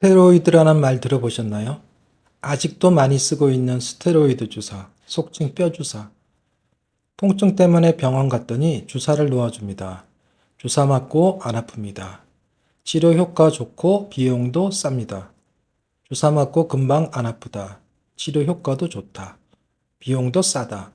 스테로이드라는 말 들어보셨나요? 아직도 많이 쓰고 있는 스테로이드 주사, 속칭 뼈주사. 통증 때문에 병원 갔더니 주사를 놓아줍니다. 주사 맞고 안 아픕니다. 치료 효과 좋고 비용도 쌉니다. 주사 맞고 금방 안 아프다. 치료 효과도 좋다. 비용도 싸다.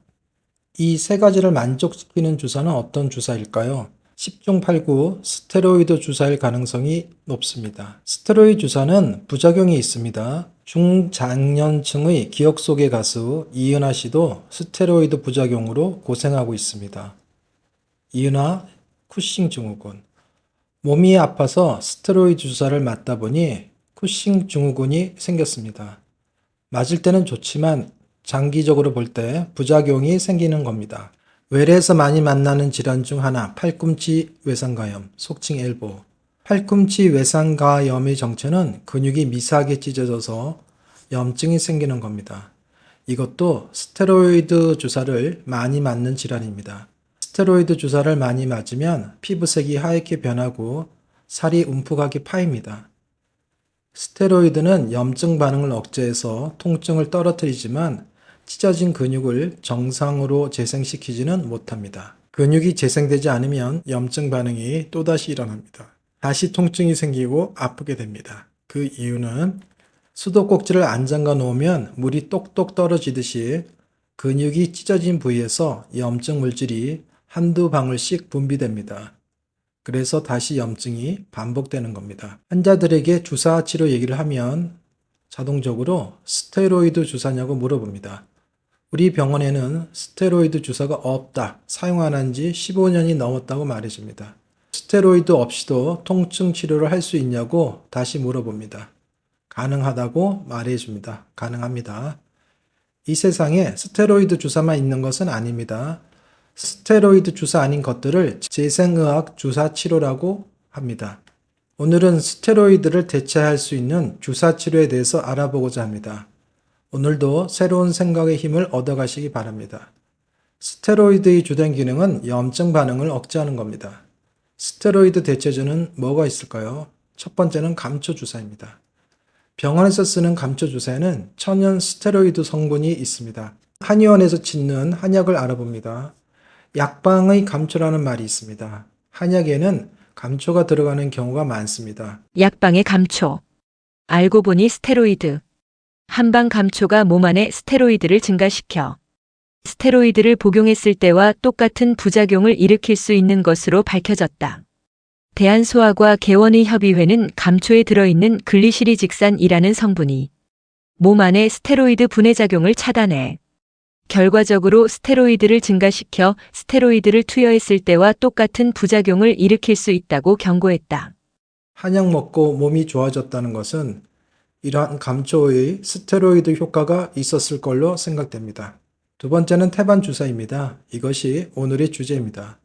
이 세 가지를 만족시키는 주사는 어떤 주사일까요? 10중 8구 스테로이드 주사일 가능성이 높습니다. 스테로이드 주사는 부작용이 있습니다. 중장년층의 기억 속의 가수 이은하 씨도 스테로이드 부작용으로 고생하고 있습니다. 이은하 쿠싱 증후군. 몸이 아파서 스테로이드 주사를 맞다 보니 쿠싱 증후군이 생겼습니다. 맞을 때는 좋지만 장기적으로 볼 때 부작용이 생기는 겁니다. 외래에서 많이 만나는 질환 중 하나, 팔꿈치 외상가염, 속칭 엘보. 팔꿈치 외상가염의 정체는 근육이 미세하게 찢어져서 염증이 생기는 겁니다. 이것도 스테로이드 주사를 많이 맞는 질환입니다. 스테로이드 주사를 많이 맞으면 피부색이 하얗게 변하고 살이 움푹하게 파입니다. 스테로이드는 염증 반응을 억제해서 통증을 떨어뜨리지만 찢어진 근육을 정상으로 재생시키지는 못합니다. 근육이 재생되지 않으면 염증 반응이 또다시 일어납니다. 다시 통증이 생기고 아프게 됩니다. 그 이유는 수도꼭지를 안 잠가 놓으면 물이 똑똑 떨어지듯이 근육이 찢어진 부위에서 염증 물질이 한두 방울씩 분비됩니다. 그래서 다시 염증이 반복되는 겁니다. 환자들에게 주사 치료 얘기를 하면 자동적으로 스테로이드 주사냐고 물어봅니다. 우리 병원에는 스테로이드 주사가 없다, 사용 안 한 지 15년이 넘었다고 말해줍니다. 스테로이드 없이도 통증 치료를 할 수 있냐고 다시 물어봅니다. 가능하다고 말해줍니다. 가능합니다. 이 세상에 스테로이드 주사만 있는 것은 아닙니다. 스테로이드 주사 아닌 것들을 재생의학 주사 치료라고 합니다. 오늘은 스테로이드를 대체할 수 있는 주사 치료에 대해서 알아보고자 합니다. 오늘도 새로운 생각의 힘을 얻어가시기 바랍니다. 스테로이드의 주된 기능은 염증 반응을 억제하는 겁니다. 스테로이드 대체제는 뭐가 있을까요? 첫 번째는 감초 주사입니다. 병원에서 쓰는 감초 주사에는 천연 스테로이드 성분이 있습니다. 한의원에서 짓는 한약을 알아봅니다. 약방의 감초라는 말이 있습니다. 한약에는 감초가 들어가는 경우가 많습니다. 약방의 감초. 알고 보니 스테로이드. 한방 감초가 몸 안에 스테로이드를 증가시켜 스테로이드를 복용했을 때와 똑같은 부작용을 일으킬 수 있는 것으로 밝혀졌다. 대한소아과 개원의협의회는 감초에 들어있는 글리시리직산이라는 성분이 몸 안의 스테로이드 분해작용을 차단해 결과적으로 스테로이드를 증가시켜 스테로이드를 투여했을 때와 똑같은 부작용을 일으킬 수 있다고 경고했다. 한약 먹고 몸이 좋아졌다는 것은 이러한 감초의 스테로이드 효과가 있었을 걸로 생각됩니다. 두 번째는 태반 주사입니다. 이것이 오늘의 주제입니다.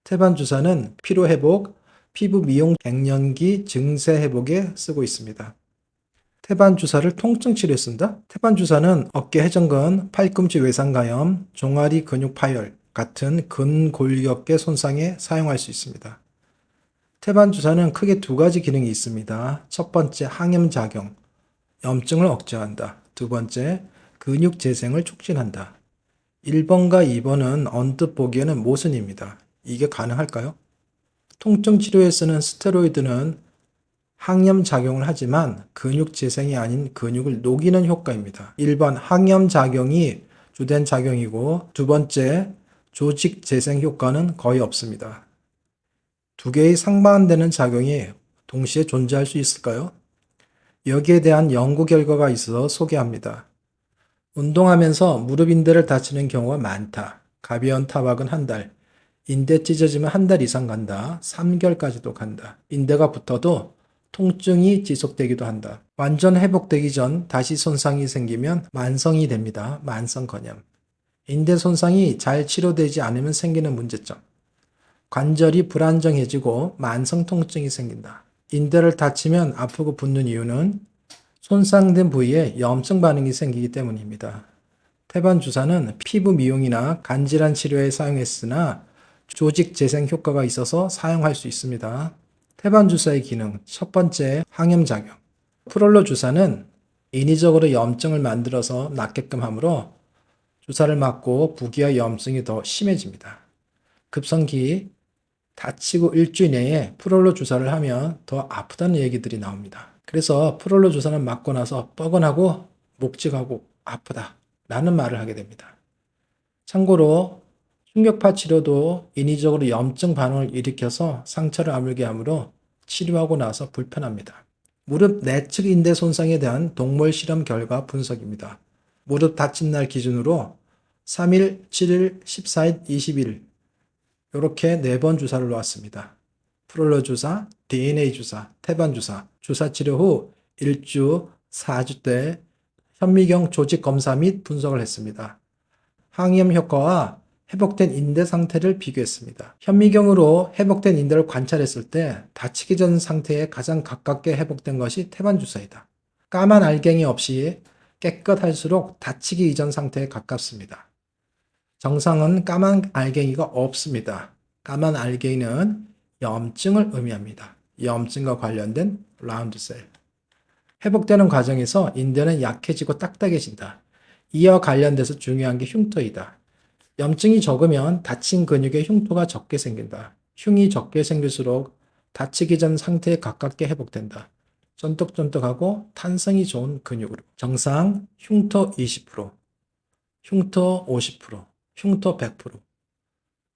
태반 주사는 피로 회복, 피부 미용, 갱년기 증세 회복에 쓰고 있습니다. 태반 주사를 통증 치료에 쓴다? 태반 주사는 어깨 회전근, 팔꿈치 외상가염, 종아리 근육 파열 같은 근골격계 손상에 사용할 수 있습니다. 태반 주사는 크게 두 가지 기능이 있습니다. 첫 번째, 항염작용, 염증을 억제한다. 두 번째, 근육 재생을 촉진한다. 1번과 2번은 언뜻 보기에는 모순입니다. 이게 가능할까요? 통증 치료에 쓰는 스테로이드는 항염 작용을 하지만 근육 재생이 아닌 근육을 녹이는 효과입니다. 1번 항염 작용이 주된 작용이고 두 번째 조직 재생 효과는 거의 없습니다. 두 개의 상반되는 작용이 동시에 존재할 수 있을까요? 여기에 대한 연구 결과가 있어서 소개합니다. 운동하면서 무릎 인대를 다치는 경우가 많다. 가벼운 타박은 한 달, 인대 찢어지면 한 달 이상 간다. 3개월까지도 간다. 인대가 붙어도 통증이 지속되기도 한다. 완전 회복되기 전 다시 손상이 생기면 만성이 됩니다. 만성건염. 인대 손상이 잘 치료되지 않으면 생기는 문제점. 관절이 불안정해지고 만성 통증이 생긴다. 인대를 다치면 아프고 붓는 이유는 손상된 부위에 염증 반응이 생기기 때문입니다. 태반 주사는 피부 미용이나 간질환 치료에 사용했으나 조직 재생 효과가 있어서 사용할 수 있습니다. 태반 주사의 기능, 첫 번째 항염작용. 프롤로 주사는 인위적으로 염증을 만들어서 낫게끔 하므로 주사를 맞고 부기와 염증이 더 심해집니다. 급성기 다치고 일주일 내에 프롤로 주사를 하면 더 아프다는 얘기들이 나옵니다. 그래서 프롤로 주사는 맞고 나서 뻐근하고 묵직하고 아프다 라는 말을 하게 됩니다. 참고로 충격파 치료도 인위적으로 염증 반응을 일으켜서 상처를 아물게 하므로 치료하고 나서 불편합니다. 무릎 내측 인대 손상에 대한 동물 실험 결과 분석입니다. 무릎 다친 날 기준으로 3일, 7일, 14일, 20일 이렇게 4번 주사를 놓았습니다. 프롤로 주사, DNA 주사, 태반 주사, 주사 치료 후 1주, 4주 때 현미경 조직 검사 및 분석을 했습니다. 항염 효과와 회복된 인대 상태를 비교했습니다. 현미경으로 회복된 인대를 관찰했을 때 다치기 전 상태에 가장 가깝게 회복된 것이 태반 주사이다. 까만 알갱이 없이 깨끗할수록 다치기 이전 상태에 가깝습니다. 정상은 까만 알갱이가 없습니다. 까만 알갱이는 염증을 의미합니다. 염증과 관련된 라운드셀. 회복되는 과정에서 인대는 약해지고 딱딱해진다. 이와 관련돼서 중요한 게 흉터이다. 염증이 적으면 다친 근육에 흉터가 적게 생긴다. 흉이 적게 생길수록 다치기 전 상태에 가깝게 회복된다. 쫀득쫀득하고 탄성이 좋은 근육으로. 정상 흉터 20%, 흉터 50%, 흉터 100%.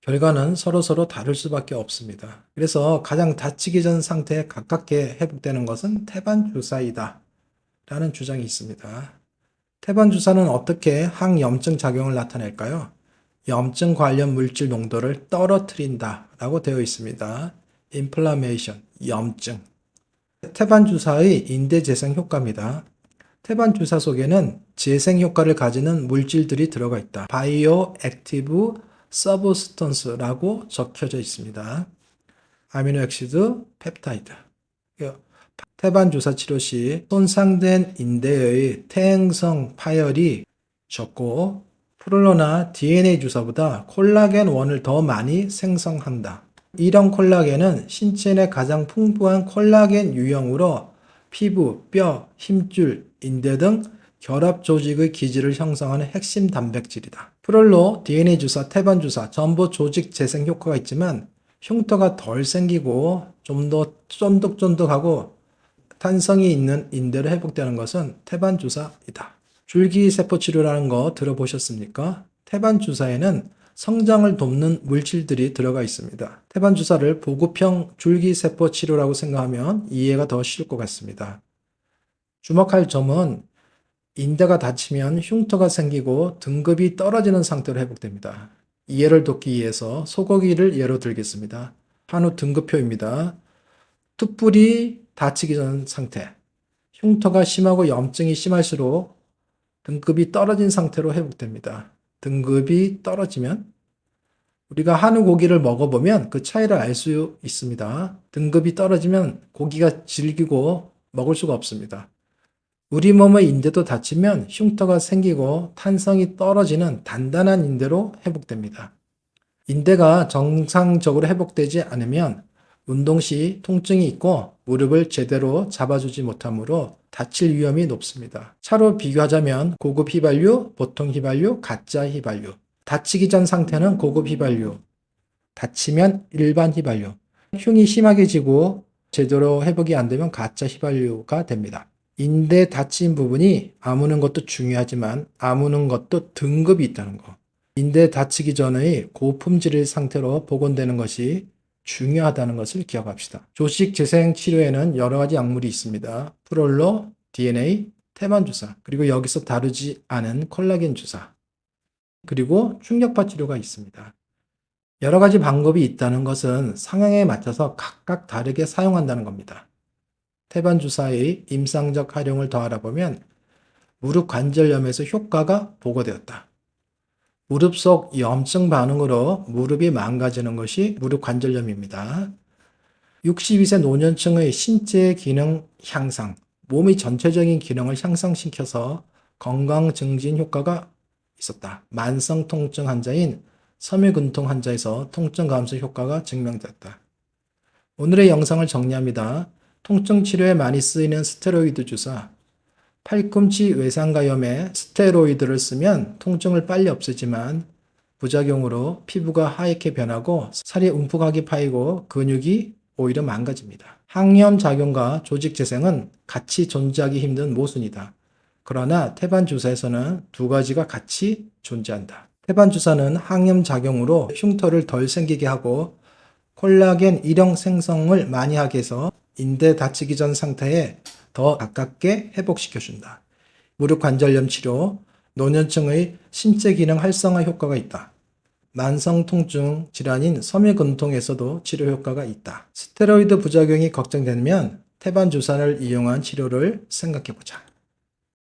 결과는 서로서로 다를 수밖에 없습니다. 그래서 가장 다치기 전 상태에 가깝게 회복되는 것은 태반 주사이다 라는 주장이 있습니다. 태반 주사는 어떻게 항염증 작용을 나타낼까요? 염증 관련 물질 농도를 떨어뜨린다 라고 되어 있습니다. inflammation, 염증. 태반 주사의 인대 재생 효과입니다. 태반 주사 속에는 재생 효과를 가지는 물질들이 들어가 있다. 바이오액티브 서브스턴스라고 적혀져 있습니다. 아미노액시드, 펩타이드. 태반 주사 치료 시 손상된 인대의 퇴행성 파열이 적고 프롤로나 DNA 주사보다 콜라겐 원을 더 많이 생성한다. 이런 콜라겐은 신체 내 가장 풍부한 콜라겐 유형으로 피부, 뼈, 힘줄, 인대 등 결합 조직의 기질을 형성하는 핵심 단백질이다. 프롤로, DNA 주사, 태반 주사 전부 조직 재생 효과가 있지만 흉터가 덜 생기고 좀 더 쫀득쫀득하고 탄성이 있는 인대로 회복되는 것은 태반 주사이다. 줄기세포 치료라는 거 들어보셨습니까? 태반 주사에는 성장을 돕는 물질들이 들어가 있습니다. 태반 주사를 보급형 줄기세포 치료라고 생각하면 이해가 더 쉬울 것 같습니다. 주목할 점은 인대가 다치면 흉터가 생기고 등급이 떨어지는 상태로 회복됩니다. 이해를 돕기 위해서 소고기를 예로 들겠습니다. 한우 등급표입니다. 툭불이 다치기 전 상태. 흉터가 심하고 염증이 심할수록 등급이 떨어진 상태로 회복됩니다. 등급이 떨어지면 우리가 한우 고기를 먹어보면 그 차이를 알 수 있습니다. 등급이 떨어지면 고기가 질기고 먹을 수가 없습니다. 우리 몸의 인대도 다치면 흉터가 생기고 탄성이 떨어지는 단단한 인대로 회복됩니다. 인대가 정상적으로 회복되지 않으면 운동 시 통증이 있고 무릎을 제대로 잡아주지 못하므로 다칠 위험이 높습니다. 차로 비교하자면 고급 휘발유, 보통 휘발유, 가짜 휘발유. 다치기 전 상태는 고급 휘발유. 다치면 일반 휘발유. 흉이 심하게 지고 제대로 회복이 안 되면 가짜 휘발유가 됩니다. 인대 다친 부분이 아무는 것도 중요하지만 아무는 것도 등급이 있다는 거. 인대 다치기 전의 고품질 상태로 복원되는 것이 중요하다는 것을 기억합시다. 조직 재생 치료에는 여러 가지 약물이 있습니다. 프롤로, DNA, 태반 주사, 그리고 여기서 다루지 않은 콜라겐 주사, 그리고 충격파 치료가 있습니다. 여러 가지 방법이 있다는 것은 상황에 맞춰서 각각 다르게 사용한다는 겁니다. 태반 주사의 임상적 활용을 더 알아보면 무릎 관절염에서 효과가 보고되었다. 무릎 속 염증 반응으로 무릎이 망가지는 것이 무릎 관절염입니다. 62세 노년층의 신체 기능 향상, 몸의 전체적인 기능을 향상시켜서 건강 증진 효과가 있었다. 만성 통증 환자인 섬유근통 환자에서 통증 감소 효과가 증명됐다. 오늘의 영상을 정리합니다. 통증 치료에 많이 쓰이는 스테로이드 주사. 팔꿈치 외상가염에 스테로이드를 쓰면 통증을 빨리 없애지만 부작용으로 피부가 하얗게 변하고 살이 움푹하게 파이고 근육이 오히려 망가집니다. 항염 작용과 조직 재생은 같이 존재하기 힘든 모순이다. 그러나 태반 주사에서는 두 가지가 같이 존재한다. 태반 주사는 항염 작용으로 흉터를 덜 생기게 하고 콜라겐 일형 생성을 많이 하게 해서 인대 다치기 전 상태에 더 가깝게 회복시켜준다. 무릎 관절염 치료, 노년층의 신체 기능 활성화 효과가 있다. 만성 통증 질환인 섬유근통에서도 치료 효과가 있다. 스테로이드 부작용이 걱정되면 태반 주사를 이용한 치료를 생각해 보자.